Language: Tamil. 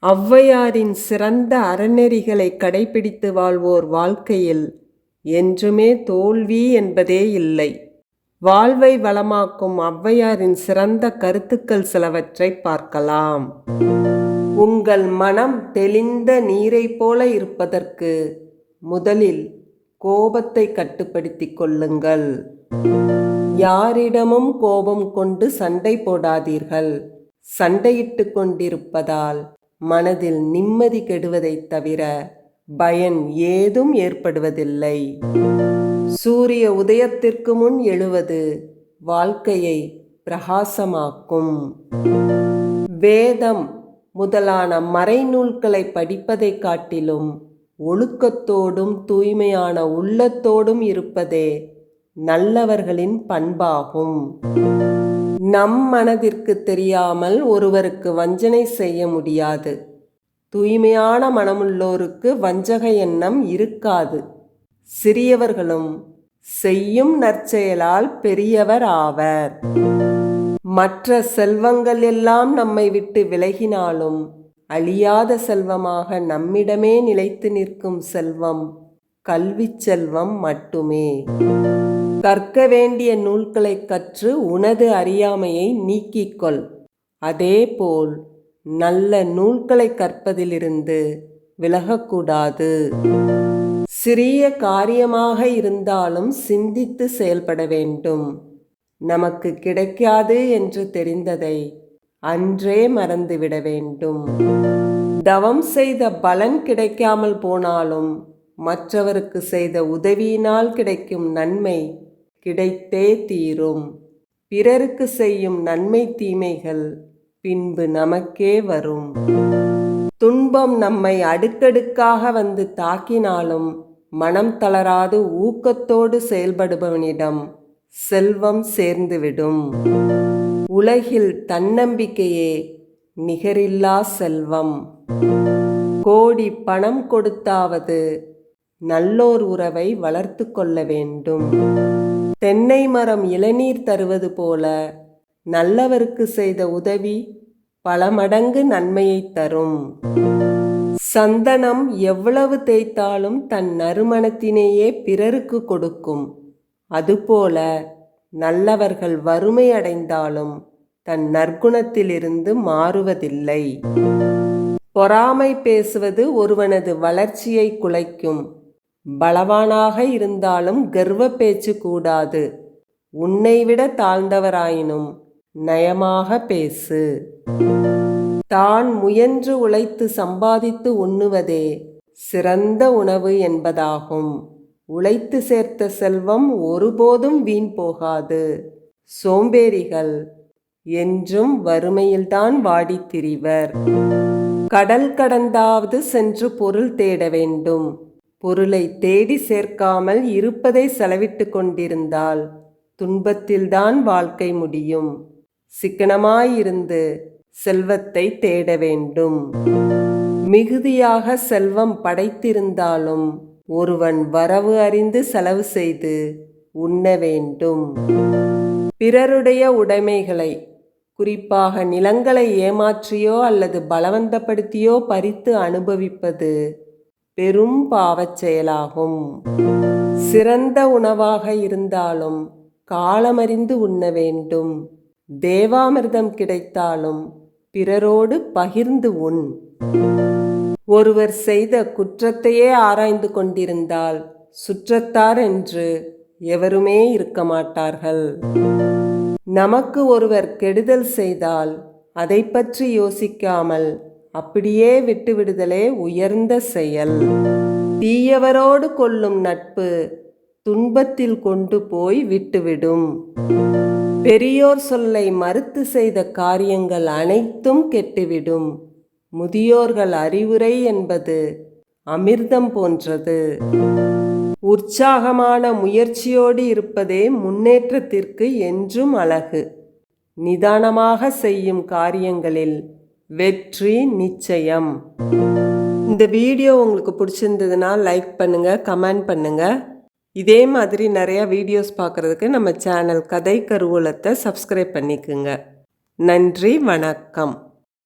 ஔவையாரின் சிறந்த அறநெறிகளை கடைபிடித்து வாழ்வோர் வாழ்க்கையில் என்றுமே தோல்வி என்பதே இல்லை. வாழ்வை வளமாக்கும் ஔவையாரின் சிறந்த கருத்துக்கள் சிலவற்றை பார்க்கலாம். உங்கள் மனம் தெளிந்த நீரைப் போல இருப்பதற்கு முதலில் கோபத்தை கட்டுப்படுத்திக் கொள்ளுங்கள். யாரிடமும் கோபம் கொண்டு சண்டை போடாதீர்கள். சண்டையிட்டு கொண்டிருப்பதால் மனதில் நிம்மதி கெடுவதைத் தவிர பயன் ஏதும் ஏற்படுவதில்லை. சூரிய உதயத்திற்கு முன் எழுவது வாழ்க்கையை பிரகாசமாக்கும். வேதம் முதலான மறைநூல்களை படிப்பதைக் காட்டிலும் ஒழுக்கத்தோடும் தூய்மையான உள்ளத்தோடும் இருப்பதே நல்லவர்களின் பண்பாகும். நம் மனதிற்கு தெரியாமல் ஒருவருக்கு வஞ்சனை செய்ய முடியாது. தூய்மையான மனமுள்ளோருக்கு வஞ்சக எண்ணம் இருக்காது. சிறியவர்களும் செய்யும் நற்செயலால் பெரியவர் ஆவர். மற்ற செல்வங்கள் எல்லாம் நம்மை விட்டு விலகினாலும் அழியாத செல்வமாக நம்மிடமே நிலைத்து நிற்கும் செல்வம் கல்வி செல்வம் மட்டுமே. கற்க வேண்டிய நூல்களை கற்று உனது அறியாமையை நீக்கிக்கொள். அதேபோல் நல்ல நூல்களை கற்பதிலிருந்து விலகக்கூடாது. சிறிய காரியமாக இருந்தாலும் சிந்தித்து செயல்பட வேண்டும். நமக்கு கிடைக்காது என்று தெரிந்ததை அன்றே மறந்துவிட வேண்டும். தவம் செய்த பலன் கிடைக்காமல் போனாலும் மற்றவருக்கு செய்த உதவியினால் கிடைக்கும் நன்மை கிடைத்தே தீரும். பிறருக்கு செய்யும் நன்மை தீமைகள் பின்பு நமக்கே வரும். துன்பம் நம்மை அடுக்கடுக்காக வந்து தாக்கினாலும் மனம் தளராது ஊக்கத்தோடு செயல்படுபவனிடம் செல்வம் சேர்ந்துவிடும். உலகில் தன்னம்பிக்கையே நிகரில்லா செல்வம். கோடி பணம் கொடுத்தாவது நல்லோர் உறவை வளர்த்து கொள்ள வேண்டும். தென்னை மரம் இளநீர் தருவது போல நல்லவருக்கு செய்த உதவி பல மடங்கு நன்மையை தரும். சந்தனம் எவ்வளவு தேய்த்தாலும் தன் நறுமணத்தினையே பிறருக்கு கொடுக்கும். அதுபோல நல்லவர்கள் வறுமை அடைந்தாலும் தன் நற்குணத்திலிருந்து மாறுவதில்லை. பொறாமை பேசுவது ஒருவனது வளர்ச்சியை குலைக்கும். பலவானாக இருந்தாலும் கர்வ பேச்சு கூடாது. உன்னை விட தாழ்ந்தவராயினும் நயமாக பேசு. தான் முயன்று உழைத்து சம்பாதித்து உண்ணுவதே சிறந்த உணவு என்பதாகும். உழைத்து சேர்த்த செல்வம் ஒருபோதும் வீண் போகாது. சோம்பேறிகள் என்றும் வறுமையில்தான் வாடித் திரிவர். கடல் கடந்தாவது சென்று பொருள் தேட வேண்டும். பொருளை தேடி சேர்க்காமல் இருப்பதை செலவிட்டு கொண்டிருந்தால் துன்பத்தில்தான் வாழ்க்கை முடியும். சிக்கனமாயிருந்து செல்வத்தை தேட வேண்டும். மிகுதியாக செல்வம் படைத்திருந்தாலும் ஒருவன் வரவு அறிந்து செலவு செய்து உண்ண வேண்டும். பிறருடைய உடைமைகளை, குறிப்பாக நிலங்களை ஏமாற்றியோ அல்லது பலவந்தப்படுத்தியோ பறித்து அனுபவிப்பது பெரும் பாவச் செயலாகும். சிறந்த உணவாக இருந்தாலும் காலமறிந்து உண்ண வேண்டும். தேவாமிர்தம் கிடைத்தாலும் பிறரோடு பகிர்ந்து உண். ஒருவர் செய்த குற்றத்தையே ஆராய்ந்து கொண்டிருந்தால் சுற்றத்தார் என்று எவருமே இருக்க மாட்டார்கள். நமக்கு ஒருவர் கெடுதல் செய்தால் அதை பற்றி யோசிக்காமல் அப்படியே விட்டுவிடுதலே உயர்ந்த செயல். தீயவரோடு கொள்ளும் நட்பு துன்பத்தில் கொண்டு போய் விட்டுவிடும். பெரியோர் சொல்லை மறுத்து செய்த காரியங்கள் அனைத்தும் கெட்டுவிடும். முதியோர்கள் அறிவுரை என்பது அமிர்தம் போன்றது. உற்சாகமான முயற்சியோடு இருப்பதே முன்னேற்றத்திற்கு என்றும் அழகு. நிதானமாக செய்யும் காரியங்களில் வெற்றி நிச்சயம். இந்த வீடியோ உங்களுக்கு பிடிச்சிருந்ததுன்னா லைக் பண்ணுங்கள், கமெண்ட் பண்ணுங்கள். இதே மாதிரி நிறையா வீடியோஸ் பார்க்குறதுக்கு நம்ம சேனல் கதை கருவூலத்தை சப்ஸ்கிரைப் பண்ணிக்குங்க. நன்றி, வணக்கம்.